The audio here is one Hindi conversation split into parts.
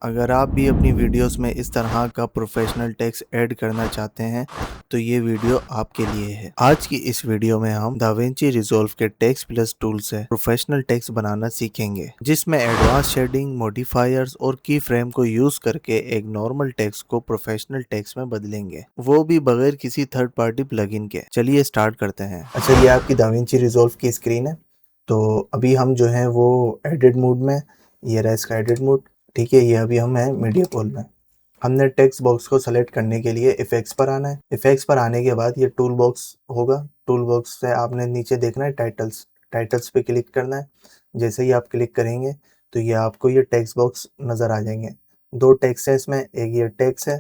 अगर आप भी अपनी वीडियोस में इस तरह का प्रोफेशनल टेक्स्ट ऐड करना चाहते हैं तो ये वीडियो आपके लिए है। आज की इस वीडियो में हम दाविंची रिजॉल्व के टेक्स्ट प्लस टूल से प्रोफेशनल टेक्स्ट बनाना सीखेंगे, जिसमें एडवांस शेडिंग, मॉडिफायर्स और की फ्रेम को यूज करके एक नॉर्मल टेक्स्ट को प्रोफेशनल टेक्स्ट में बदलेंगे, वो भी बगैर किसी थर्ड पार्टी प्लगइन के। चलिए स्टार्ट करते हैं। अच्छा, ये आपकी दाविंची रिजॉल्व की स्क्रीन है। तो अभी हम जो है वो एडिट मोड में, ये रहा इसका एडिट मोड। ठीक है, ये अभी हम हैं मीडिया कॉल में। हमने टेक्स्ट बॉक्स को सेलेक्ट करने के लिए इफेक्ट्स पर आना है। इफेक्ट्स पर आने के बाद ये टूल बॉक्स होगा। टूल बॉक्स से आपने नीचे देखना है टाइटल्स। टाइटल्स पे क्लिक करना है। जैसे ही आप क्लिक करेंगे तो ये आपको ये टेक्स्ट बॉक्स नज़र आ जाएंगे। दो टेक्स्ट है इसमें, एक ये टेक्स्ट है,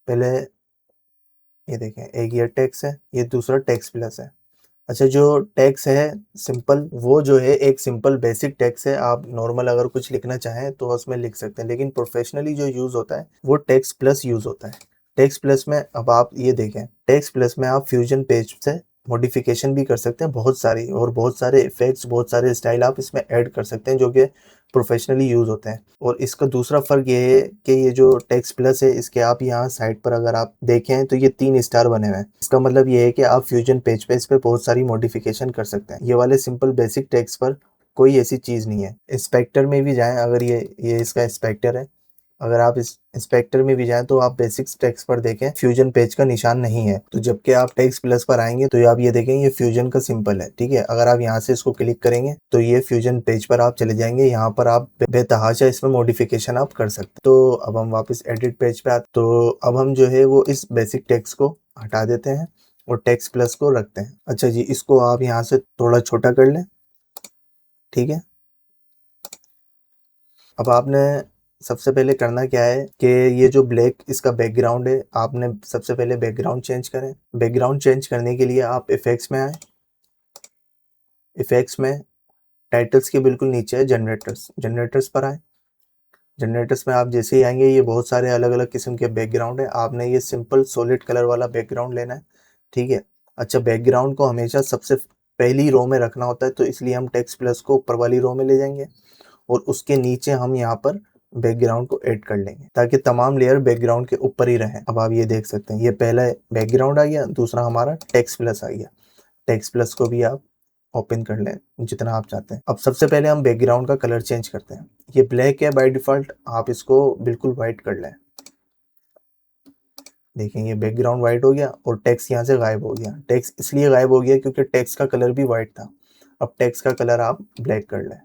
पहले ये देखें, एक ये टेक्स्ट है, ये दूसरा टेक्स्ट प्लस है। अच्छा, जो टेक्स्ट है सिंपल, वो जो है एक सिंपल बेसिक टेक्स्ट है। आप नॉर्मल अगर कुछ लिखना चाहें तो उसमें लिख सकते हैं, लेकिन प्रोफेशनली जो यूज़ होता है वो टेक्स्ट प्लस यूज़ होता है। टेक्स्ट प्लस में अब आप ये देखें, टेक्स्ट प्लस में आप फ्यूजन पेज से मॉडिफिकेशन भी कर सकते हैं बहुत सारी, और बहुत सारे इफेक्ट्स, बहुत सारे स्टाइल आप इसमें ऐड कर सकते हैं जो कि प्रोफेशनली यूज़ होते हैं। और इसका दूसरा फ़र्क ये है कि ये जो टेक्स्ट प्लस है, इसके आप यहाँ साइड पर अगर आप देखें तो ये 3 स्टार बने हुए हैं। इसका मतलब ये है कि आप फ्यूजन पेज पे इस पे बहुत सारी मॉडिफिकेशन कर सकते हैं। ये वाले सिंपल बेसिक टेक्स्ट पर कोई ऐसी चीज़ नहीं है। इंस्पेक्टर में भी जाएँ, अगर ये इसका इंस्पेक्टर है, अगर आप इस इंस्पेक्टर में भी जाएं तो आप बेसिक्स टेक्स्ट पर देखें फ्यूजन पेज का निशान नहीं है। तो जबकि आप टेक्स्ट प्लस पर आएंगे तो आप ये देखें, ये फ्यूजन का सिंपल है। ठीक है, अगर आप यहाँ से इसको क्लिक करेंगे तो ये फ्यूजन पेज पर आप चले जाएंगे। यहाँ पर आप बेतहाशा इसमें मॉडिफिकेशन आप कर सकते हैं। तो अब हम वापस एडिट पेज पे आते, तो अब हम जो है वो इस बेसिक टेक्स्ट को हटा देते हैं और टेक्स्ट प्लस को रखते हैं। अच्छा जी, इसको आप यहाँ से थोड़ा छोटा कर लें। ठीक है, अब आपने सबसे पहले करना क्या है कि ये जो ब्लैक इसका बैकग्राउंड है, आपने सबसे पहले बैकग्राउंड चेंज करें। बैकग्राउंड चेंज करने के लिए आप इफेक्ट्स में आए। इफेक्ट्स में टाइटल्स के बिल्कुल नीचे है जनरेटर्स। जनरेटर्स पर आए। जनरेटर्स में आप जैसे ही आएंगे, ये बहुत सारे अलग अलग किस्म के बैकग्राउंड है। आपने ये सिंपल सॉलिड कलर वाला बैकग्राउंड लेना है। ठीक है। अच्छा, बैकग्राउंड को हमेशा सबसे पहली रो में रखना होता है, तो इसलिए हम टेक्स्ट प्लस को ऊपर वाली रो में ले जाएंगे और उसके नीचे हम यहाँ पर बैकग्राउंड को ऐड कर लेंगे, ताकि तमाम लेयर बैकग्राउंड के ऊपर ही रहें। अब आप ये देख सकते हैं, ये पहला बैकग्राउंड आ गया, दूसरा हमारा टेक्स्ट प्लस आ गया। टेक्स्ट प्लस को भी आप ओपन कर लें जितना आप चाहते हैं। अब सबसे पहले हम बैकग्राउंड का कलर चेंज करते हैं। ये ब्लैक है बाय डिफॉल्ट, आप इसको बिल्कुल व्हाइट कर लें। देखें, ये बैकग्राउंड व्हाइट हो गया और टेक्स्ट यहाँ से गायब हो गया। टेक्स्ट इसलिए गायब हो गया क्योंकि टेक्स्ट का कलर भी व्हाइट था। अब टेक्स्ट का कलर आप ब्लैक कर लें,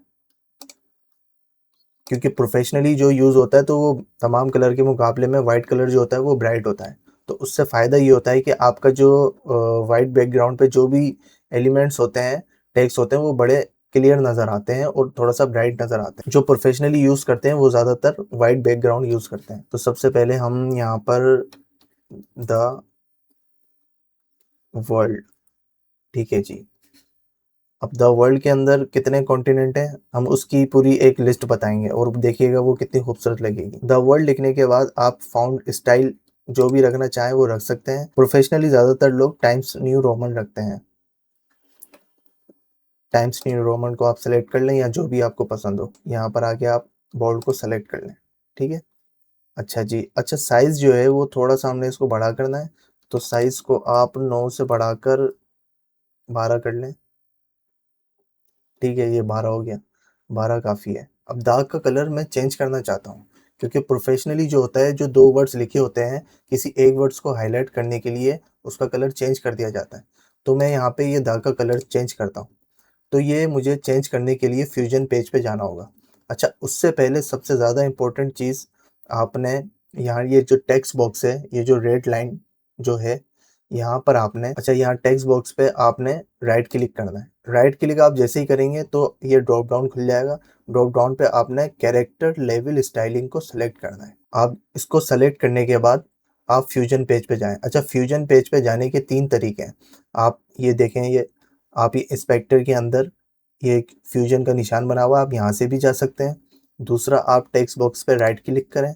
क्योंकि प्रोफेशनली जो यूज़ होता है तो वो तमाम कलर के मुकाबले में वाइट कलर जो होता है वो ब्राइट होता है। तो उससे फ़ायदा ये होता है कि आपका जो वाइट बैकग्राउंड पे जो भी एलिमेंट्स होते हैं, टेक्स्ट होते हैं, वो बड़े क्लियर नज़र आते हैं और थोड़ा सा ब्राइट नज़र आते हैं। जो प्रोफेशनली यूज़ करते हैं वो ज़्यादातर वाइट बैकग्राउंड यूज़ करते हैं। तो सबसे पहले हम यहाँ पर द वर्ल्ड, ठीक है जी। अब द वर्ल्ड के अंदर कितने कॉन्टिनेंट हैं, हम उसकी पूरी एक लिस्ट बताएंगे और देखिएगा वो कितनी खूबसूरत लगेगी। द वर्ल्ड लिखने के बाद आप फाउंड स्टाइल जो भी रखना चाहें वो रख सकते हैं। प्रोफेशनली ज़्यादातर लोग टाइम्स न्यू रोमन रखते हैं। टाइम्स न्यू रोमन को आप सेलेक्ट कर लें या जो भी आपको पसंद हो। यहाँ पर आके आप बोल्ड को सेलेक्ट कर लें। ठीक है। अच्छा जी, अच्छा साइज़ जो है वो थोड़ा सा हमने इसको बड़ा करना है, तो साइज़ को आप 9 से बढ़ाकर 12 कर लें। ठीक है, ये 12 हो गया। 12 काफ़ी है। अब दाग का कलर मैं चेंज करना चाहता हूँ, क्योंकि प्रोफेशनली जो होता है, जो 2 वर्ड्स लिखे होते हैं, किसी एक वर्ड्स को हाइलाइट करने के लिए उसका कलर चेंज कर दिया जाता है। तो मैं यहाँ पे ये दाग का कलर चेंज करता हूँ। तो ये मुझे चेंज करने के लिए फ्यूजन पेज पे जाना होगा। अच्छा, उससे पहले सबसे ज़्यादा इम्पोर्टेंट चीज़, आपने यहाँ ये जो टेक्स्ट बॉक्स है, ये जो रेड लाइन जो है, यहाँ पर आपने, अच्छा यहाँ टेक्स्ट बॉक्स पे आपने राइट क्लिक करना है। राइट क्लिक आप जैसे ही करेंगे तो ये ड्रॉप डाउन खुल जाएगा। ड्रॉप डाउन पे आपने कैरेक्टर लेवल स्टाइलिंग को सेलेक्ट करना है। आप इसको सेलेक्ट करने के बाद आप फ्यूजन पेज पे जाएं। अच्छा, फ्यूजन पेज पे जाने के 3 तरीके हैं। आप ये देखें, ये आप ये इंस्पेक्टर के अंदर ये एक फ्यूजन का निशान बना हुआ है, आप यहाँ से भी जा सकते हैं। दूसरा, आप टेक्स्ट बॉक्स पे राइट क्लिक करें,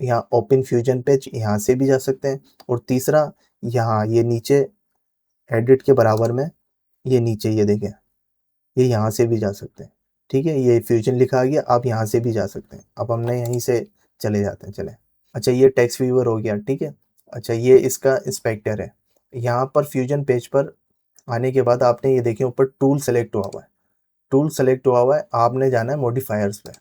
यहाँ ओपन फ्यूजन पेज, यहाँ से भी जा सकते हैं। और तीसरा, यहाँ ये नीचे एडिट के बराबर में, ये नीचे ये देखें, ये यहाँ से भी जा सकते हैं। ठीक है, ये फ्यूजन लिखा आ गया, आप यहाँ से भी जा सकते हैं। अब हमने यहीं से चले जाते हैं, चले। अच्छा ये टेक्स्ट व्यूअर हो गया, ठीक है। अच्छा ये इसका इंस्पेक्टर है। यहाँ पर फ्यूजन पेज पर आने के बाद आपने ये देखिए ऊपर टूल सेलेक्ट हुआ हुआ है, टूल सेलेक्ट हुआ हुआ है, आपने जाना है मॉडिफायर्स पे।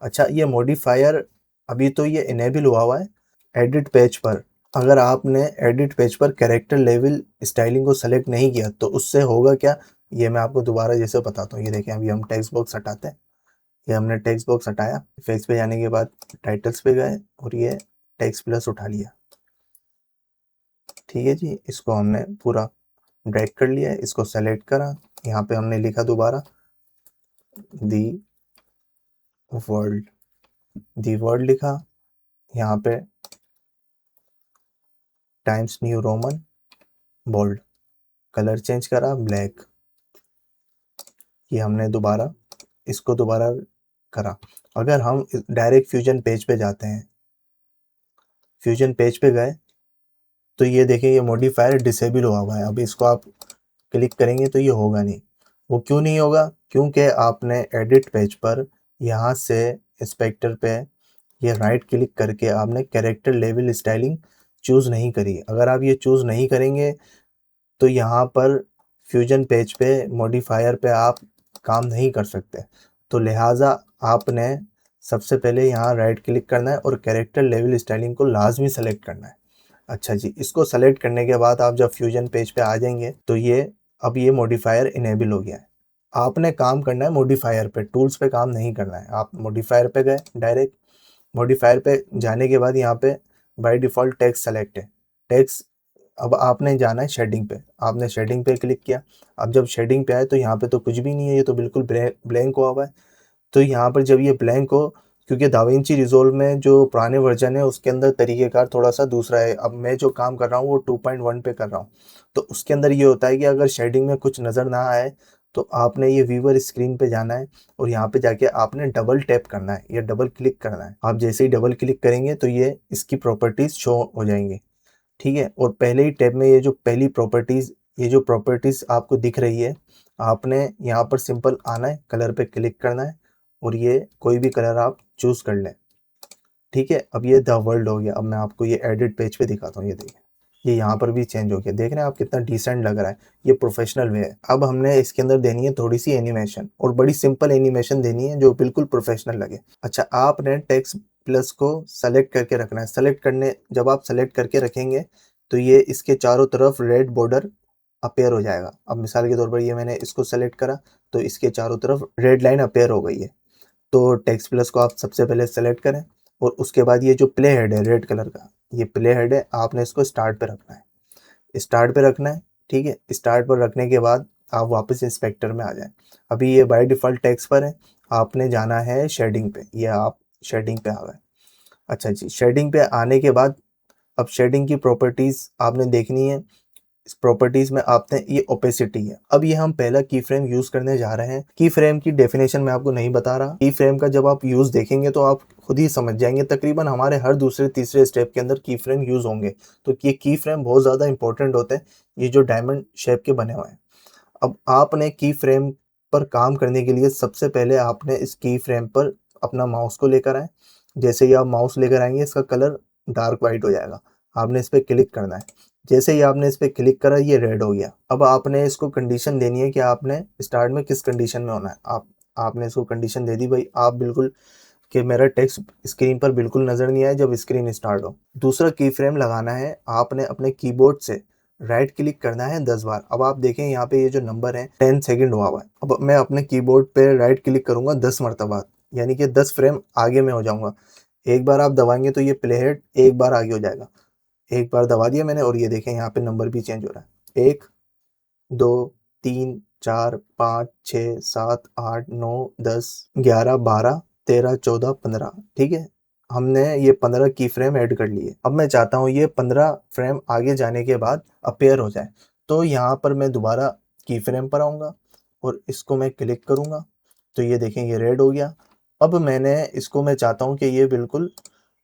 अच्छा ये मॉडिफायर अभी तो ये इनेबल हुआ हुआ है एडिट पेज पर। अगर आपने एडिट पेज पर कैरेक्टर लेवल स्टाइलिंग को सेलेक्ट नहीं किया तो उससे होगा क्या, ये मैं आपको दोबारा जैसे बताता हूँ। ये देखें अभी हम टेक्स्ट बॉक्स हटाते हैं, ये हमने टेक्स्ट बॉक्स हटाया, इफेक्ट्स पे जाने के बाद टाइटल्स पे गए और ये टेक्स्ट प्लस उठा लिया, ठीक है जी। इसको हमने पूरा ड्रैग कर लिया, इसको सेलेक्ट करा, यहाँ पे हमने लिखा दोबारा दी वर्ल्ड, दी वर्ल्ड लिखा, यहाँ पे Times New Roman bold, colour change करा ब्लैक, ये हमने दोबारा इसको दोबारा करा। अगर हम डायरेक्ट फ्यूजन पेज पे जाते हैं, फ्यूजन पेज पे गए तो ये देखें ये मॉडिफायर डिसेबल हुआ हुआ है। अभी इसको आप क्लिक करेंगे तो ये होगा नहीं। वो क्यों नहीं होगा, क्योंकि आपने एडिट पेज पर यहाँ से इंस्पेक्टर पे ये राइट क्लिक करके आपने कैरेक्टर लेवल स्टाइलिंग चूज़ नहीं करी। अगर आप ये चूज़ नहीं करेंगे तो यहाँ पर फ्यूजन पेज पे मॉडिफायर पे आप काम नहीं कर सकते। तो लिहाजा आपने सबसे पहले यहाँ राइट क्लिक करना है और कैरेक्टर लेवल स्टाइलिंग को लाजमी सेलेक्ट करना है। अच्छा जी, इसको सेलेक्ट करने के बाद आप जब फ्यूजन पेज पे आ जाएंगे तो ये अब ये मॉडिफायर इनेबल हो गया है। आपने काम करना है मॉडिफायर पे, टूल्स पे काम नहीं करना है। आप मॉडिफायर पे गए, डायरेक्ट मॉडिफायर पे जाने के बाद यहाँ पे बाय डिफ़ॉल्ट टेक्स्ट सेलेक्ट है, टेक्स्ट। अब आपने जाना है शेडिंग पे, आपने शेडिंग पे क्लिक किया। अब जब शेडिंग पे आए तो यहाँ पे तो कुछ भी नहीं है, ये तो बिल्कुल ब्लैंक हुआ हुआ है। तो यहाँ पर जब ये ब्लैंक हो, क्योंकि दाविंची रिजॉल्व में जो पुराने वर्जन है उसके अंदर तरीक़ेकार थोड़ा सा दूसरा है। अब मैं जो काम कर रहा हूँ वो 2.1 पे कर रहा हूँ, तो उसके अंदर ये होता है कि अगर शेडिंग में कुछ नज़र ना आए तो आपने ये व्यूअर स्क्रीन पे जाना है और यहाँ पे जाके आपने डबल टैप करना है या डबल क्लिक करना है। आप जैसे ही डबल क्लिक करेंगे तो ये इसकी प्रॉपर्टीज़ शो हो जाएंगी, ठीक है। और पहले ही टैब में ये जो पहली प्रॉपर्टीज़, ये जो प्रॉपर्टीज़ आपको दिख रही है, आपने यहाँ पर सिंपल आना है, कलर पे क्लिक करना है और ये कोई भी कलर आप चूज़ कर लें, ठीक है। अब ये द वर्ल्ड हो गया। अब मैं आपको ये एडिट पेज पे दिखाता हूँ, ये देखिए ये यहाँ पर भी चेंज हो गया, देख रहे हैं आप कितना डिसेंट लग रहा है, ये प्रोफेशनल वे है। अब हमने इसके अंदर देनी है थोड़ी सी एनिमेशन, और बड़ी सिंपल एनिमेशन देनी है जो बिल्कुल प्रोफेशनल लगे। अच्छा आपने टेक्स्ट प्लस को सेलेक्ट करके रखना है। सेलेक्ट करने जब आप सेलेक्ट करके रखेंगे तो ये इसके चारों तरफ रेड बॉर्डर अपेयर हो जाएगा। अब मिसाल के तौर पर ये मैंने इसको सेलेक्ट करा तो इसके चारों तरफ रेड लाइन अपेयर हो गई है। तो टेक्स्ट प्लस को आप सबसे पहले सेलेक्ट करें और उसके बाद ये जो प्ले हेड है रेड कलर का, ये प्ले हेड है, आपने इसको स्टार्ट पे रखना है, स्टार्ट पे रखना है, ठीक है। स्टार्ट पर रखने के बाद आप वापस इंस्पेक्टर में आ जाएं। अभी ये बाय डिफ़ॉल्ट टेक्स्ट पर है, आपने जाना है शेडिंग पे, ये आप शेडिंग पे आ गए। अच्छा जी, शेडिंग पे आने के बाद अब शेडिंग की प्रॉपर्टीज़ आपने देखनी है। इस प्रॉपर्टीज में आपने ये ओपेसिटी है। अब ये हम पहला की फ्रेम यूज करने जा रहे हैं। की फ्रेम की डेफिनेशन मैं आपको नहीं बता रहा, की फ्रेम का जब आप यूज देखेंगे तो आप खुद ही समझ जाएंगे। तकरीबन हमारे हर दूसरे तीसरे स्टेप के अंदर की फ्रेम यूज होंगे, तो ये की फ्रेम बहुत ज्यादा इंपॉर्टेंट होते हैं, ये जो डायमंड शेप के बने हुए हैं। अब आपने की फ्रेम पर काम करने के लिए सबसे पहले आपने इस की फ्रेम पर अपना माउस को लेकर आए। जैसे ही आप माउस लेकर आएंगे इसका कलर डार्क वाइट हो जाएगा, आपने इस पर क्लिक करना है। जैसे ही आपने इस पर क्लिक करा ये रेड हो गया। अब आपने इसको कंडीशन देनी है कि आपने स्टार्ट में किस कंडीशन में होना है। आपने इसको कंडीशन दे दी भाई, आप बिल्कुल कि मेरा टेक्स्ट स्क्रीन पर बिल्कुल नज़र नहीं आए जब स्क्रीन स्टार्ट हो। दूसरा की फ्रेम लगाना है, आपने अपने कीबोर्ड से राइट क्लिक करना है 10 बार। अब आप देखें यहाँ पे ये जो नंबर है 10 सेकंड हुआ हुआ है। अब मैं अपने कीबोर्ड पे राइट क्लिक करूंगा 10 मरतबा, यानी कि 10 फ्रेम आगे में हो जाऊंगा। एक बार आप दबाएंगे तो ये प्ले हेड एक बार आगे हो जाएगा। एक बार दबा दिया मैंने और ये देखें यहाँ पे नंबर भी चेंज हो रहा है, 1 2 3 4 5 6 7 8 9 10 11 12 13 14 15, ठीक है। हमने ये 15 की फ्रेम ऐड कर लिए। अब मैं चाहता हूँ ये 15 फ्रेम आगे जाने के बाद अपेयर हो जाए, तो यहाँ पर मैं दोबारा की फ्रेम पर आऊँगा और इसको मैं क्लिक करूँगा तो ये देखें ये रेड हो गया। अब मैं चाहता हूँ कि ये बिल्कुल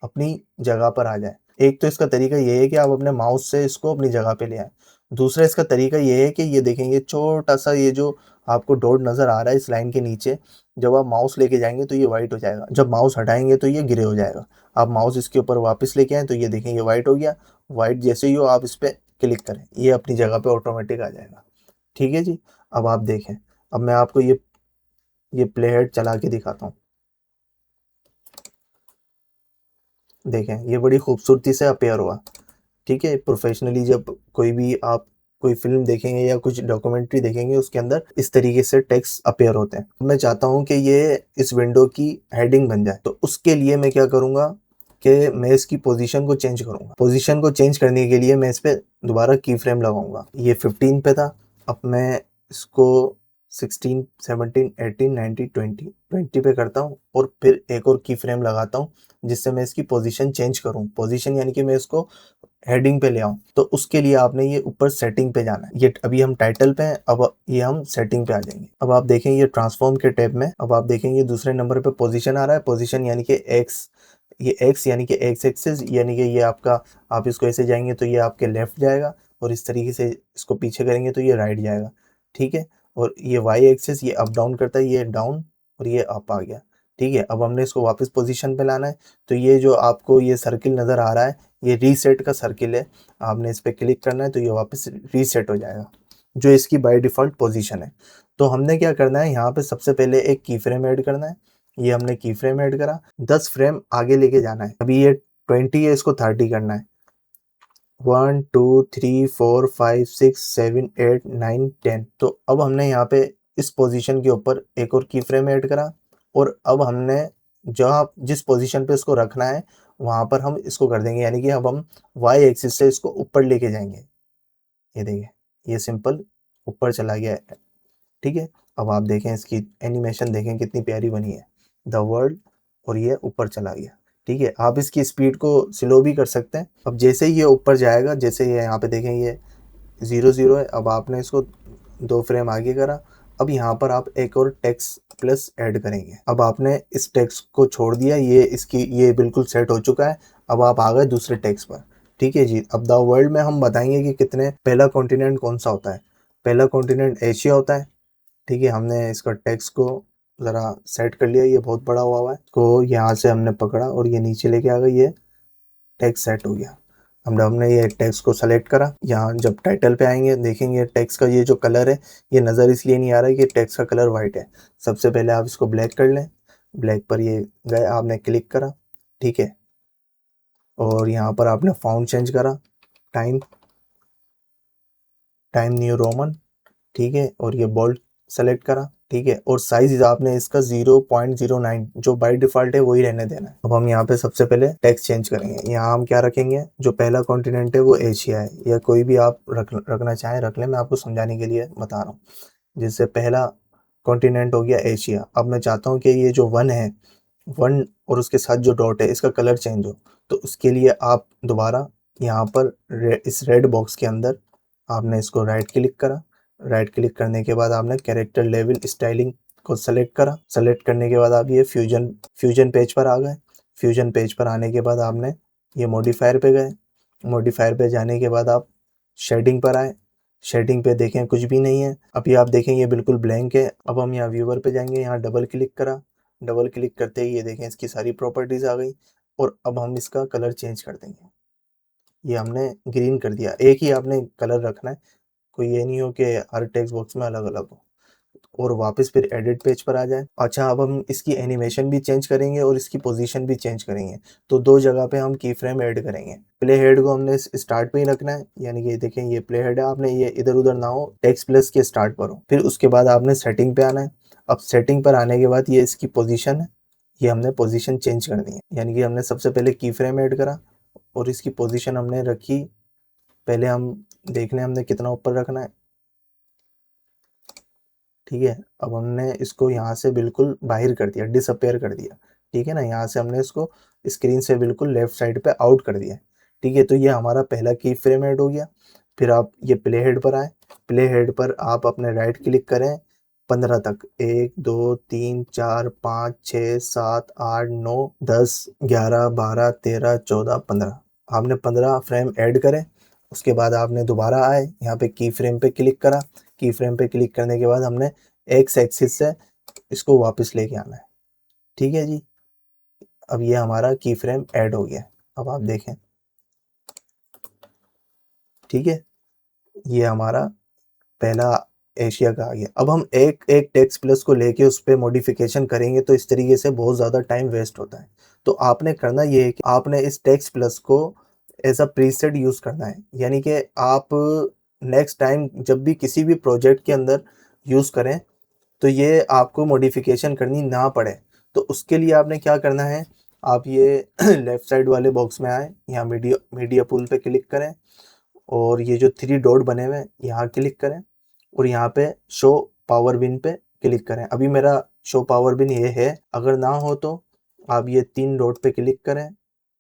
अपनी जगह पर आ जाए, एक तो इसका तरीका ये है कि आप अपने माउस से इसको अपनी जगह पे ले आएं। दूसरा इसका तरीका ये है कि ये देखें, ये छोटा सा ये जो आपको डॉट नजर आ रहा है इस लाइन के नीचे, जब आप माउस लेके जाएंगे तो ये वाइट हो जाएगा, जब माउस हटाएंगे तो ये ग्रे हो जाएगा। आप माउस इसके ऊपर वापस लेके आए तो ये देखें, ये वाइट हो गया। वाइट जैसे ही हो आप इस पर क्लिक करें, ये अपनी जगह पे ऑटोमेटिक आ जाएगा। ठीक है जी। अब आप देखें, अब मैं आपको ये प्ले हेड चला के दिखाता हूँ। देखें, ये बड़ी खूबसूरती से अपेयर हुआ। ठीक है, प्रोफेशनली जब कोई भी आप कोई फिल्म देखेंगे या कुछ डॉक्यूमेंट्री देखेंगे, उसके अंदर इस तरीके से टेक्स्ट अपेयर होते हैं। मैं चाहता हूं कि ये इस विंडो की हेडिंग बन जाए, तो उसके लिए मैं क्या करूंगा कि मैं इसकी पोजीशन को चेंज करूंगा। पोजीशन को चेंज करने के लिए मैं इस पे दोबारा की फ्रेम लगाऊंगा। ये 15 पे था, अब मैं इसको 16, 17, 18, 19, 20 पे करता हूँ और फिर एक और की फ्रेम लगाता हूँ, जिससे मैं इसकी पोजीशन चेंज करूँ। पोजीशन यानी कि मैं इसको हेडिंग पे ले आऊं। तो उसके लिए आपने ये ऊपर सेटिंग पे जाना है। ये अभी हम टाइटल पे हैं, अब ये हम सेटिंग पे आ जाएंगे। अब आप देखें ये ट्रांसफॉर्म के टैब में, अब आप देखेंगे दूसरे नंबर पे पोजीशन आ रहा है। पोजीशन यानी कि एक्स, ये एक्स यानी कि एक्स एक्सिस, यानी कि ये आपका, आप इसको ऐसे जाएंगे तो ये आपके लेफ्ट जाएगा, और इस तरीके से इसको पीछे करेंगे तो ये राइट जाएगा। ठीक है, और ये वाई एक्सिस ये अप डाउन करता है, ये डाउन और ये अप आ गया। ठीक है, अब हमने इसको वापस पोजीशन पे लाना है। तो ये जो आपको ये सर्किल नज़र आ रहा है, ये रीसेट का सर्किल है। आपने इस पर क्लिक करना है तो ये वापस रीसेट हो जाएगा, जो इसकी बाय डिफ़ॉल्ट पोजीशन है। तो हमने क्या करना है, यहाँ पे सबसे पहले एक की फ्रेम ऐड करना है। ये हमने की फ्रेम ऐड करा, 10 फ्रेम आगे लेके जाना है। अभी ये 20 है, इसको 30 करना है। 1 2 3 4 5 6 7 8 9 10। तो अब हमने यहाँ पे इस पोजीशन के ऊपर एक और की फ्रेम ऐड करा, और अब हमने जहाँ जिस पोजीशन पे इसको रखना है वहां पर हम इसको कर देंगे, यानी कि अब हम वाई एक्सिस से इसको ऊपर लेके जाएंगे। ये देखिए, ये सिंपल ऊपर चला गया है। ठीक है, अब आप देखें इसकी एनिमेशन देखें कितनी प्यारी बनी है, द वर्ल्ड, और ये ऊपर चला गया। ठीक है, आप इसकी स्पीड को स्लो भी कर सकते हैं। अब जैसे ही ये ऊपर जाएगा, जैसे ये यहाँ पे देखें ये 0 0 है, अब आपने इसको 2 फ्रेम आगे करा। अब यहाँ पर आप एक और टेक्स्ट प्लस ऐड करेंगे। अब आपने इस टेक्स्ट को छोड़ दिया, ये बिल्कुल सेट हो चुका है। अब आप आ गए दूसरे टेक्स्ट पर। ठीक है जी, अब द वर्ल्ड में हम बताएंगे कि कितने, पहला कॉन्टिनेंट कौन सा होता है। पहला कॉन्टिनेंट एशिया होता है। ठीक है, हमने इसका टेक्स्ट को ज़रा सेट कर लिया, ये बहुत बड़ा हुआ है, तो यहाँ से हमने पकड़ा और ये नीचे लेके आ गई, ये टेक्स्ट सेट हो गया। हमने ये टेक्स्ट को सेलेक्ट करा। यहाँ जब टाइटल पे आएंगे देखेंगे टेक्स्ट का ये जो कलर है, ये नज़र इसलिए नहीं आ रहा है कि टेक्स्ट का कलर वाइट है। सबसे पहले आप इसको ब्लैक कर लें। ब्लैक पर ये गए, आपने क्लिक करा। ठीक है, और यहाँ पर आपने फॉन्ट चेंज करा, टाइम टाइम न्यू रोमन। ठीक है, और ये बोल्ड सेलेक्ट करा। ठीक है, और साइज आपने इसका 0.09, जो बाय डिफॉल्ट है वही रहने देना है। अब हम यहाँ पे सबसे पहले टेक्स्ट चेंज करेंगे। यहाँ हम क्या रखेंगे, जो पहला कॉन्टिनेंट है वो एशिया है, या कोई भी आप रखना चाहें रख लें, मैं आपको समझाने के लिए बता रहा हूँ। जिससे पहला कॉन्टिनेंट हो गया एशिया। अब मैं चाहता हूँ कि ये जो 1 है, 1 और उसके साथ जो डॉट है इसका कलर चेंज हो। तो उसके लिए आप दोबारा यहाँ पर इस रेड बॉक्स के अंदर आपने इसको राइट क्लिक करा। राइट क्लिक करने के बाद आपने कैरेक्टर लेवल स्टाइलिंग को सेलेक्ट करा। सेलेक्ट करने के बाद आप ये फ्यूजन पेज पर आ गए। फ्यूजन पेज पर आने के बाद आपने ये मॉडिफायर पे गए। मॉडिफायर पे जाने के बाद आप शेडिंग पर आए। शेडिंग पे देखें कुछ भी नहीं है। अभी आप देखें ये बिल्कुल ब्लैंक है। अब हम यहाँ व्यूवर पे जाएंगे, यहाँ डबल क्लिक करा। डबल क्लिक करते ही ये देखें इसकी सारी प्रॉपर्टीज आ गई, और अब हम इसका कलर चेंज कर देंगे। ये हमने ग्रीन कर दिया। एक ही आपने कलर रखना है, कोई ये नहीं हो कि हर टेक्स्ट बॉक्स में अलग अलग हो। और वापस फिर एडिट पेज पर आ जाए। अच्छा, अब हम इसकी एनिमेशन भी चेंज करेंगे और इसकी पोजीशन भी चेंज करेंगे। तो 2 जगह पे हम की फ्रेम ऐड करेंगे। प्ले हेड को हमने स्टार्ट पे ही रखना है, यानी कि देखें ये प्ले हेड है, आपने ये इधर उधर ना हो, टेक्स्ट प्लस के स्टार्ट पर हो। फिर उसके बाद आपने सेटिंग पे आना है। अब सेटिंग पर आने के बाद ये इसकी पोजीशन है, ये हमने पोजीशन चेंज करनी है। यानी कि हमने सबसे पहले की फ्रेम ऐड करा और इसकी पोजीशन हमने रखी। पहले हम देख लें हमने कितना ऊपर रखना है। ठीक है, अब हमने इसको यहाँ से बिल्कुल बाहर कर दिया, डिसअपेयर कर दिया। ठीक है ना, यहाँ से हमने इसको स्क्रीन से बिल्कुल लेफ्ट साइड पे आउट कर दिया। ठीक है, तो ये हमारा पहला की फ्रेम ऐड हो गया। फिर आप ये प्ले हेड पर आए। प्ले हेड पर आप अपने राइट क्लिक करें 15 तक, 1 2 3 4 5 6 7 8 9 10 11 12 13 14 15। आपने 15 फ्रेम ऐड करें, उसके बाद आपने दोबारा आए यहाँ पे की फ्रेम पे क्लिक करा। की फ्रेम पे क्लिक करने के बाद हमने एक्स एक्सिस से इसको वापस लेके आना है। ठीक है जी, अब ये हमारा की फ्रेम ऐड हो गया। अब आप देखें, ठीक है, ये हमारा पहला एशिया का आ गया। अब हम एक एक टेक्स्ट प्लस को लेके उस पर मॉडिफिकेशन करेंगे तो इस तरीके से बहुत ज़्यादा टाइम वेस्ट होता है। तो आपने करना ये है कि आपने इस टेक्स्ट प्लस को एज अ प्रीसेट यूज़ करना है, यानी कि आप नेक्स्ट टाइम जब भी किसी भी प्रोजेक्ट के अंदर यूज़ करें तो ये आपको मॉडिफिकेशन करनी ना पड़े। तो उसके लिए आपने क्या करना है, आप ये लेफ़्ट साइड वाले बॉक्स में आएँ, यहाँ मीडिया पूल पे क्लिक करें और ये जो 3 डॉट बने हुए हैं यहाँ क्लिक करें और यहाँ पे शो पावर बिन पे क्लिक करें। अभी मेरा शो पावर बिन ये है, अगर ना हो तो आप ये 3 डॉट पे क्लिक करें,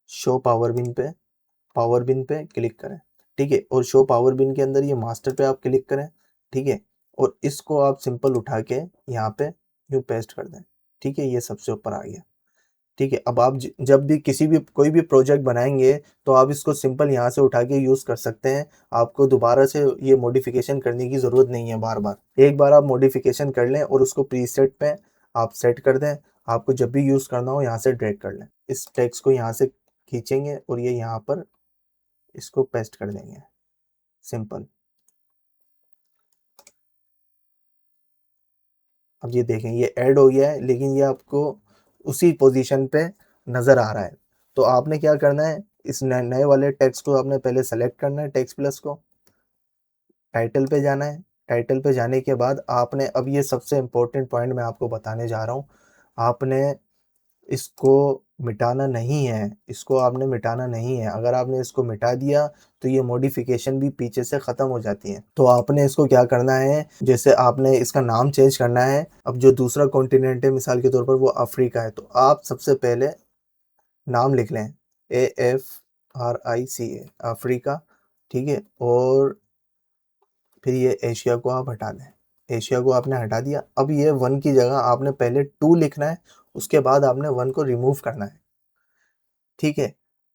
शो पावर बिन पे क्लिक करें, ठीक है, और शो पावर बिन के अंदर ये मास्टर पे आप क्लिक करें, ठीक है, और इसको आप सिंपल उठा के यहाँ पे यूँ पेस्ट कर दें, ठीक है, ये सबसे ऊपर आ गया। ठीक है, अब आप जब भी किसी भी कोई भी प्रोजेक्ट बनाएंगे तो आप इसको सिंपल यहाँ से उठा के यूज़ कर सकते हैं। आपको दोबारा से ये मॉडिफिकेशन करने की ज़रूरत नहीं है बार बार। एक बार आप मॉडिफिकेशन कर लें और उसको प्रीसेट पे आप सेट कर दें। आपको जब भी यूज़ करना हो यहाँ से ड्रैग कर लें, इस टेक्स्ट को यहाँ से खींचेंगे और ये यहाँ पर इसको पेस्ट कर देंगे, सिंपल। अब ये देखें ये ऐड हो गया है, लेकिन ये आपको उसी पोजीशन पे नज़र आ रहा है। तो आपने क्या करना है, इस नए वाले टेक्स्ट को आपने पहले सेलेक्ट करना है, टेक्स्ट प्लस को, टाइटल पे जाना है। टाइटल पे जाने के बाद आपने, अब ये सबसे इम्पोर्टेंट पॉइंट मैं आपको बताने जा रहा हूँ, आपने इसको मिटाना नहीं है, इसको आपने मिटाना नहीं है। अगर आपने इसको मिटा दिया तो ये मॉडिफिकेशन भी पीछे से ख़त्म हो जाती है। तो आपने इसको क्या करना है, जैसे आपने इसका नाम चेंज करना है। अब जो दूसरा कॉन्टिनेंट है मिसाल के तौर पर वो अफ्रीका है, तो आप सबसे पहले नाम लिख लें AFRICA, अफ्रीका, ठीक है, और फिर ये एशिया को आप हटा दें। एशिया को आपने हटा दिया। अब ये 1 की जगह आपने पहले 2 लिखना है, उसके बाद आपने 1 को रिमूव करना है, ठीक है,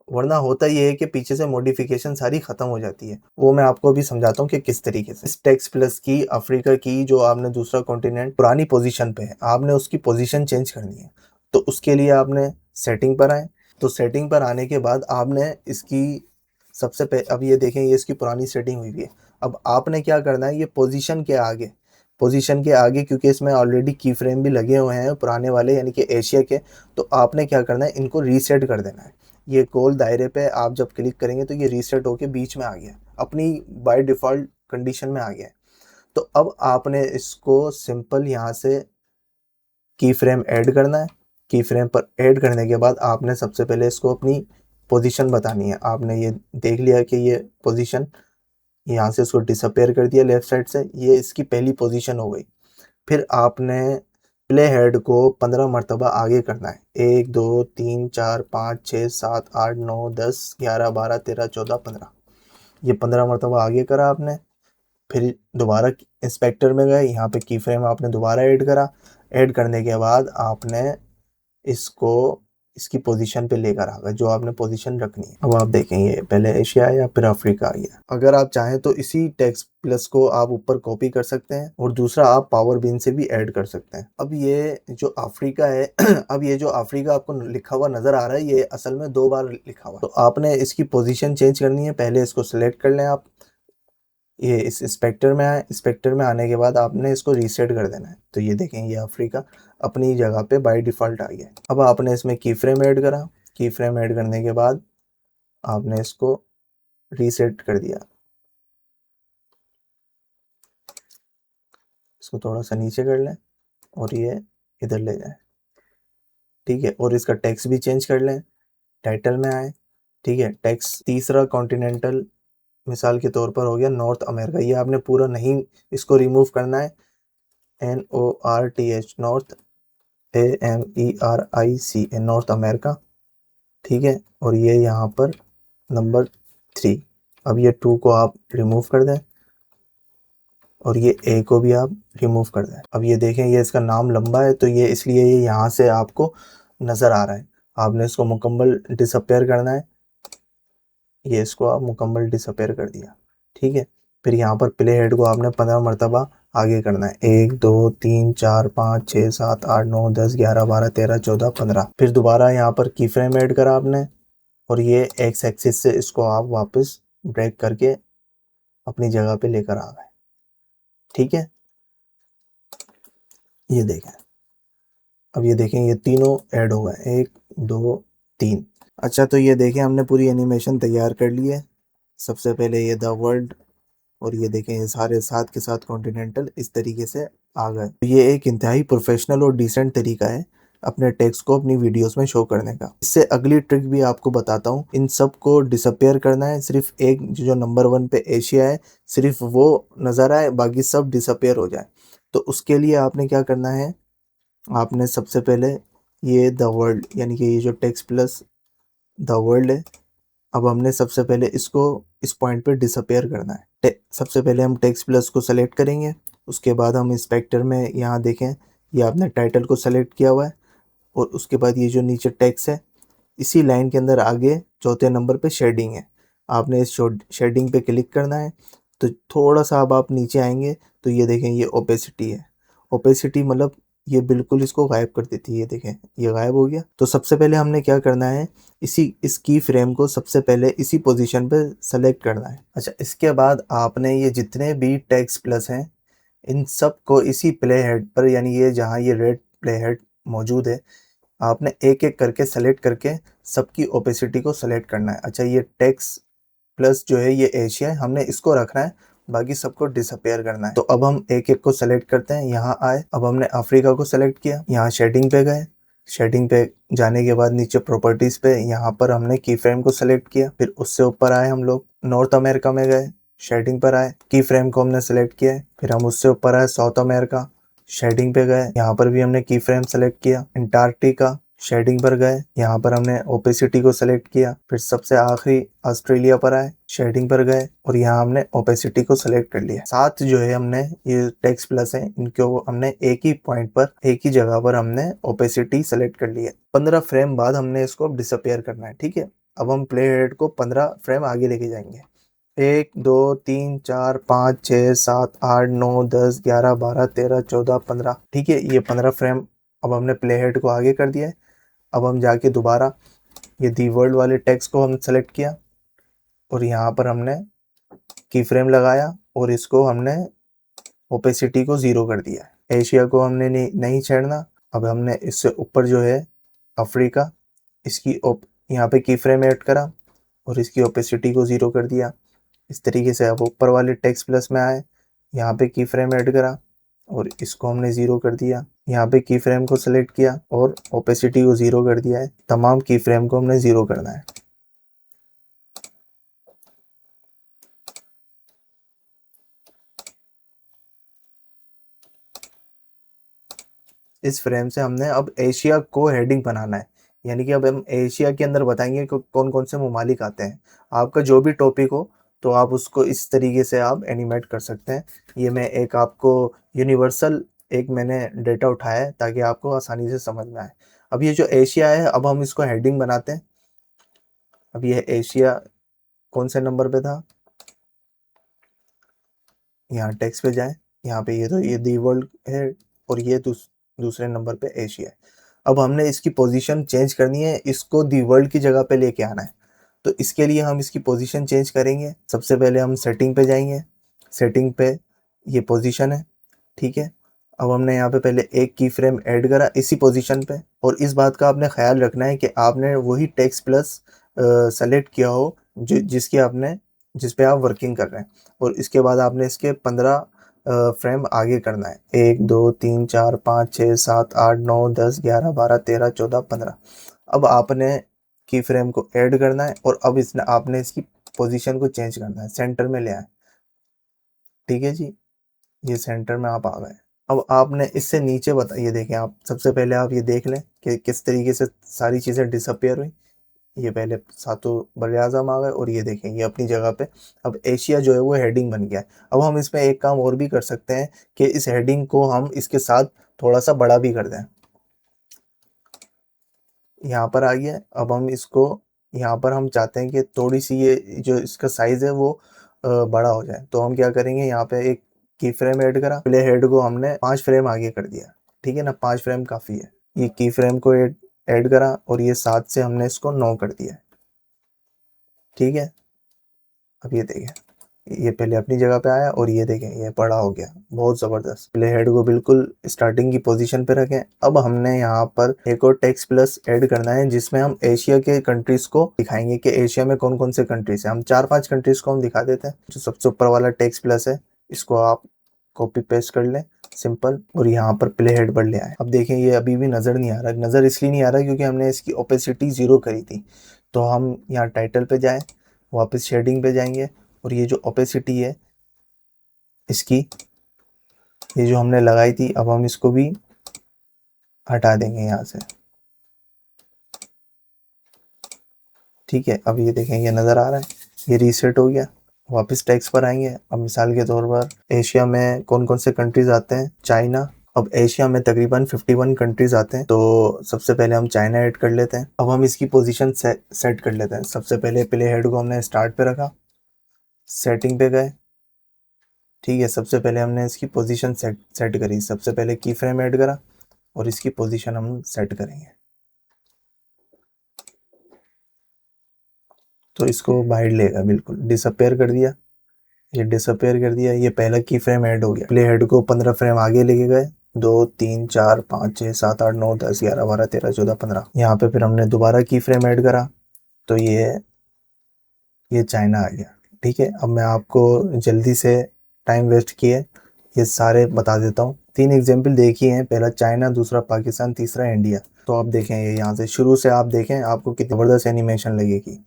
वरना होता ये है कि पीछे से मॉडिफिकेशन सारी खत्म हो जाती है। वो मैं आपको अभी समझाता हूँ कि किस तरीके से। इस टेक्स्ट प्लस की अफ्रीका की जो आपने दूसरा कॉन्टिनेंट पुरानी पोजीशन पे है, आपने उसकी पोजीशन चेंज करनी है। तो उसके लिए आपने सेटिंग पर आए। तो सेटिंग पर आने के बाद आपने इसकी सबसे पहले, अब ये देखें ये इसकी पुरानी सेटिंग हुई है। अब आपने क्या करना है, ये पोजीशन के आगे क्योंकि इसमें ऑलरेडी की फ्रेम भी लगे हुए हैं पुराने वाले, यानी कि एशिया के, तो आपने क्या करना है, इनको रीसेट कर देना है। ये गोल दायरे पे आप जब क्लिक करेंगे तो ये रीसेट होके बीच में आ गया, अपनी बाय डिफ़ॉल्ट कंडीशन में आ गया है। तो अब आपने इसको सिंपल यहाँ से की फ्रेम ऐड करना है। की फ्रेम पर ऐड करने के बाद आपने सबसे पहले इसको अपनी पोजीशन बतानी है। आपने ये देख लिया कि ये पोजीशन, यहाँ से इसको डिसअपेयर कर दिया लेफ्ट साइड से, ये इसकी पहली पोजीशन हो गई। फिर आपने प्ले हेड को 15 मरतबा आगे करना है। 1 2 3 4 5 6 7 8 9 10 11 12 13 14 15, ये 15 मरतबा आगे करा आपने। फिर दोबारा इंस्पेक्टर में गए, यहाँ पे की फ्रेम आपने दोबारा ऐड करा। ऐड करने के बाद आपने इसको इसकी पोजीशन पे लेकर आ गए जो आपने पोजीशन रखनी है। अब आप देखेंगे पहले एशिया या फिर अफ्रीका आ गया। अगर आप चाहें तो इसी टेक्स्ट प्लस को आप ऊपर कॉपी कर सकते हैं और दूसरा आप पावर बिन से भी ऐड कर सकते हैं। अब ये जो अफ्रीका है अब ये जो अफ्रीका आपको लिखा हुआ नजर आ रहा है, ये असल में 2 बार लिखा हुआ है। तो आपने इसकी पोजीशन चेंज करनी है। पहले इसको सिलेक्ट कर लें आप, ये इस इंस्पेक्टर में आए। इंस्पेक्टर में आने के बाद आपने इसको रीसेट कर देना है। तो ये देखें ये अफ्रीका अपनी जगह पे बाय डिफ़ॉल्ट आ गया। अब आपने इसमें की फ्रेम ऐड करा। की फ्रेम ऐड करने के बाद आपने इसको रीसेट कर दिया। इसको थोड़ा सा नीचे कर लें और ये इधर ले जाएं, ठीक है, और इसका टेक्स्ट भी चेंज कर लें। टाइटल में आए, ठीक है, टेक्स्ट तीसरा कॉन्टिनेंटल मिसाल के तौर पर हो गया नॉर्थ अमेरिका, ये आपने पूरा नहीं, इसको रिमूव करना है। NORTH, north, AMERICA, north America, ठीक है, और ये यहाँ पर नंबर 3। अब ये 2 को आप रिमूव कर दें और ये A को भी आप रिमूव कर दें। अब ये देखें ये इसका नाम लंबा है तो ये इसलिए ये यहाँ से आपको नज़र आ रहा है। आपने इसको मुकम्मल डिसअपेयर करना है। ये इसको आप मुकम्मल डिसअपेयर कर दिया। ठीक है, फिर यहाँ पर प्ले हेड को आपने 15 मरतबा आगे करना है। 1 2 3 4 5 6 7 8 9 10 11 12 13 14 15। फिर दोबारा यहाँ पर की फ्रेम ऐड करा आपने, और ये एक्स एक्सिस से इसको आप वापस ड्रैग करके अपनी जगह पे लेकर आ गए। ठीक है, ये देखें, अब ये देखें ये तीनों ऐड हो गए, 1 2 3। अच्छा, तो ये देखें हमने पूरी एनिमेशन तैयार कर ली है। सबसे पहले ये द वर्ल्ड, और ये देखें ये सारे साथ के साथ कॉन्टिनेंटल इस तरीके से आ गए। ये एक इंतहाई प्रोफेशनल और डिसेंट तरीका है अपने टेक्स्ट को अपनी वीडियोस में शो करने का। इससे अगली ट्रिक भी आपको बताता हूँ। इन सब को डिसअपेयर करना है, सिर्फ एक जो नंबर 1 पे एशिया है सिर्फ वो नजर आए, बाकी सब डिसअपेयर हो जाए। तो उसके लिए आपने क्या करना है, आपने सबसे पहले ये द वर्ल्ड यानी कि ये जो टेक्स्ट प्लस द वर्ल्ड है, अब हमने सबसे पहले इसको इस पॉइंट पे डिसअपेयर करना है। सबसे पहले हम टेक्स्ट प्लस को सेलेक्ट करेंगे, उसके बाद हम इंस्पेक्टर में यहाँ देखें ये आपने टाइटल को सेलेक्ट किया हुआ है, और उसके बाद ये जो नीचे टेक्स्ट है इसी लाइन के अंदर आगे चौथे नंबर पे शेडिंग है, आपने इस शेडिंग पे क्लिक करना है। तो थोड़ा सा अब आप नीचे आएंगे तो ये देखें ये ओपेसिटी है। ओपेसिटी मतलब ये बिल्कुल इसको गायब कर देती है, ये देखें ये गायब हो गया। तो सबसे पहले हमने क्या करना है, इस की फ्रेम को सबसे पहले इसी पोजीशन पे सेलेक्ट करना है। अच्छा, इसके बाद आपने ये जितने भी टेक्स्ट प्लस हैं इन सब को इसी प्ले हेड पर, यानी ये जहाँ ये रेड प्ले हेड मौजूद है, आपने एक एक करके सेलेक्ट करके सबकी ओपेसिटी को सेलेक्ट करना है। अच्छा, ये टेक्स्ट प्लस जो है ये एशिया है, हमने इसको रखना है, बाकी सबको डिसअपेयर करना है। तो अब हम एक एक को सेलेक्ट करते हैं। यहाँ आए, अब हमने अफ्रीका को सेलेक्ट किया, यहाँ शेडिंग पे गए, शेडिंग पे जाने के बाद नीचे प्रॉपर्टीज पे यहाँ पर हमने की फ्रेम को सेलेक्ट किया। फिर उससे ऊपर आए हम लोग नॉर्थ अमेरिका में गए, शेडिंग पर आए, की फ्रेम को हमने सेलेक्ट किया। फिर हम उससे ऊपर आए साउथ अमेरिका, शेडिंग पे गए, यहाँ पर भी हमने की फ्रेम सेलेक्ट किया। अंटार्कटिका, शेडिंग पर गए, यहाँ पर हमने ओपेसिटी को सेलेक्ट किया। फिर सबसे आखिरी ऑस्ट्रेलिया पर आए, शेडिंग पर गए, और यहाँ हमने ओपेसिटी को सेलेक्ट कर लिया। साथ जो है हमने ये टेक्स्ट प्लस है इनको हमने एक ही पॉइंट पर एक ही जगह पर हमने ओपेसिटी सेलेक्ट कर ली है। 15 फ्रेम बाद हमने इसको डिसअपेयर करना है। ठीक है, अब हम प्ले हेड को 15 फ्रेम आगे लेके जाएंगे। 1 2 3 4 5 6 7 8 9 10 11 12 13 14 15। ठीक है, ये 15 फ्रेम अब हमने प्ले हेड को आगे कर दिया है। अब हम जाके दोबारा ये दी वर्ल्ड वाले टेक्स्ट को हम सेलेक्ट किया, और यहाँ पर हमने की फ्रेम लगाया, और इसको हमने ओपेसिटी को 0 कर दिया। एशिया को हमने नहीं छेड़ना। अब हमने इससे ऊपर जो है अफ्रीका, इसकी यहाँ पे की फ्रेम ऐड करा और इसकी ओपेसिटी को 0 कर दिया। इस तरीके से अब ऊपर वाले टेक्स्ट प्लस में आए, यहाँ पे की फ्रेम ऐड करा और इसको हमने 0 कर दिया। यहाँ पे की फ्रेम को सिलेक्ट किया और ओपेसिटी को 0 कर दिया है। तमाम की फ्रेम को हमने 0 करना है। इस फ्रेम से हमने अब एशिया को हेडिंग बनाना है, यानी कि अब हम एशिया के अंदर बताएंगे कि कौन कौन से ममालिक आते हैं। आपका जो भी टॉपिक हो तो आप उसको इस तरीके से आप एनिमेट कर सकते हैं। ये मैं एक आपको यूनिवर्सल एक मैंने डेटा उठाया है ताकि आपको आसानी से समझ में आए। अब ये जो एशिया है अब हम इसको हेडिंग बनाते हैं। अब ये एशिया कौन से नंबर पे था, यहाँ टेक्स्ट पे जाए, यहाँ पे ये तो ये दी वर्ल्ड है और ये दूसरे नंबर पे एशिया है। अब हमने इसकी पोजीशन चेंज करनी है, इसको दी वर्ल्ड की जगह पे लेके आना है। तो इसके लिए हम इसकी पोजीशन चेंज करेंगे। सबसे पहले हम सेटिंग पे जाएंगे, सेटिंग पे ये पोजीशन है। ठीक है, अब हमने यहाँ पे पहले एक की फ्रेम ऐड करा इसी पोजीशन पे, और इस बात का आपने ख्याल रखना है कि आपने वही टेक्स्ट प्लस सेलेक्ट किया हो जिस पे आप वर्किंग कर रहे हैं, और इसके बाद आपने इसके 15 फ्रेम आगे करना है। 1 2 3 4 5 6 7 8 9 10 11 12 13 14 15। अब आपने की फ्रेम को ऐड करना है और अब इसने आपने इसकी पोजीशन को चेंज करना है, सेंटर में ले आए। ठीक है जी, ये सेंटर में आप आ गए। अब आपने इससे नीचे ये देखें, आप सबसे पहले आप ये देख लें कि किस तरीके से सारी चीज़ें डिसअपेयर हुई। ये पहले सातों बरआज़म आ गए और ये देखें ये अपनी जगह पे। अब एशिया जो है वो हेडिंग बन गया है। अब हम इसमें एक काम और भी कर सकते हैं कि इस हेडिंग को हम इसके साथ थोड़ा सा बड़ा भी कर दें। यहाँ पर आ गया, अब हम इसको यहाँ पर हम चाहते हैं कि थोड़ी सी ये जो इसका साइज है वो बड़ा हो जाए। तो हम क्या करेंगे, यहाँ पे एक की फ्रेम ऐड करा, प्ले हेड को हमने 5 फ्रेम आगे कर दिया। ठीक है ना, 5 फ्रेम काफी है। ये की फ्रेम को ऐड करा और ये 7 से हमने इसको 9 कर दिया। ठीक है, अब ये देखें, ये पहले अपनी जगह पे आया और ये देखें ये बड़ा हो गया, बहुत ज़बरदस्त। प्ले हेड को बिल्कुल स्टार्टिंग की पोजीशन पे रखें। अब हमने यहाँ पर एक और टेक्स्ट प्लस ऐड करना है जिसमें हम एशिया के कंट्रीज को दिखाएंगे कि एशिया में कौन कौन से कंट्रीज है। हम 4-5 कंट्रीज को हम दिखा देते हैं। जो सबसे ऊपर वाला टेक्स्ट प्लस है इसको आप कॉपी पेस्ट कर लें सिंपल, और यहाँ पर प्ले हेड पर ले आए। अब देखें ये अभी भी नज़र नहीं आ रहा। नज़र इसलिए नहीं आ रहा क्योंकि हमने इसकी ओपेसिटी 0 करी थी। तो हम यहाँ टाइटल पे जाएं, वापस शेडिंग पे जाएंगे और ये जो ओपेसिटी है इसकी, ये जो हमने लगाई थी, अब हम इसको भी हटा देंगे यहाँ से। ठीक है, अब ये देखें ये नज़र आ रहा है, ये रीसेट हो गया। वापस टेक्स्ट पर आएंगे। अब मिसाल के तौर पर एशिया में कौन कौन से कंट्रीज आते हैं, चाइना। अब एशिया में तकरीबन 51 कंट्रीज आते हैं। तो सबसे पहले हम चाइना ऐड कर लेते हैं। अब हम इसकी पोजीशन सेट कर लेते हैं। सबसे पहले प्ले हेड को हमने स्टार्ट पे रखा, सेटिंग पे गए। ठीक है, सबसे पहले हमने इसकी पोजीशन सेट करी। सबसे पहले की फ्रेम ऐड करा और इसकी पोजीशन हम सेट करेंगे। तो इसको बाहर लेगा, बिल्कुल डिसअपेयर कर दिया। ये डिसअपेयर कर दिया। ये पहला की फ्रेम ऐड हो गया। प्ले हेड को 15 फ्रेम आगे लेके गए, 2 3 4 5 6 7 8 9 10 11 12 13 14 15। यहाँ पे फिर हमने दोबारा की फ्रेम ऐड करा तो ये चाइना आ गया। ठीक है, अब मैं आपको जल्दी से टाइम वेस्ट किए ये सारे बता देता हूँ। 3 एग्जाम्पल देखिए हैं, पहला चाइना, दूसरा पाकिस्तान, तीसरा इंडिया। तो आप देखें ये यहाँ से शुरू से आप देखें, आपको कितनी ज़बरदस्त एनिमेशन लगेगी।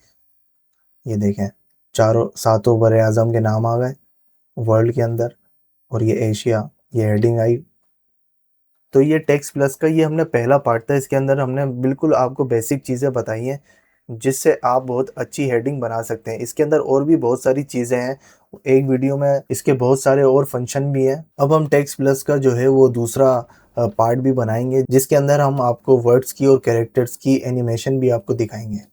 ये देखें चारों सातों बड़े आजम के नाम आ गए वर्ल्ड के अंदर, और ये एशिया, ये हेडिंग आई। तो ये टेक्स्ट प्लस का ये हमने पहला पार्ट था। इसके अंदर हमने बिल्कुल आपको बेसिक चीज़ें बताई हैं जिससे आप बहुत अच्छी हेडिंग बना सकते हैं। इसके अंदर और भी बहुत सारी चीज़ें हैं, एक वीडियो में इसके बहुत सारे और फंक्शन भी हैं। अब हम टेक्स्ट प्लस का जो है वो दूसरा पार्ट भी बनाएंगे जिसके अंदर हम आपको वर्ड्स की और कैरेक्टर्स की एनिमेशन भी आपको दिखाएंगे।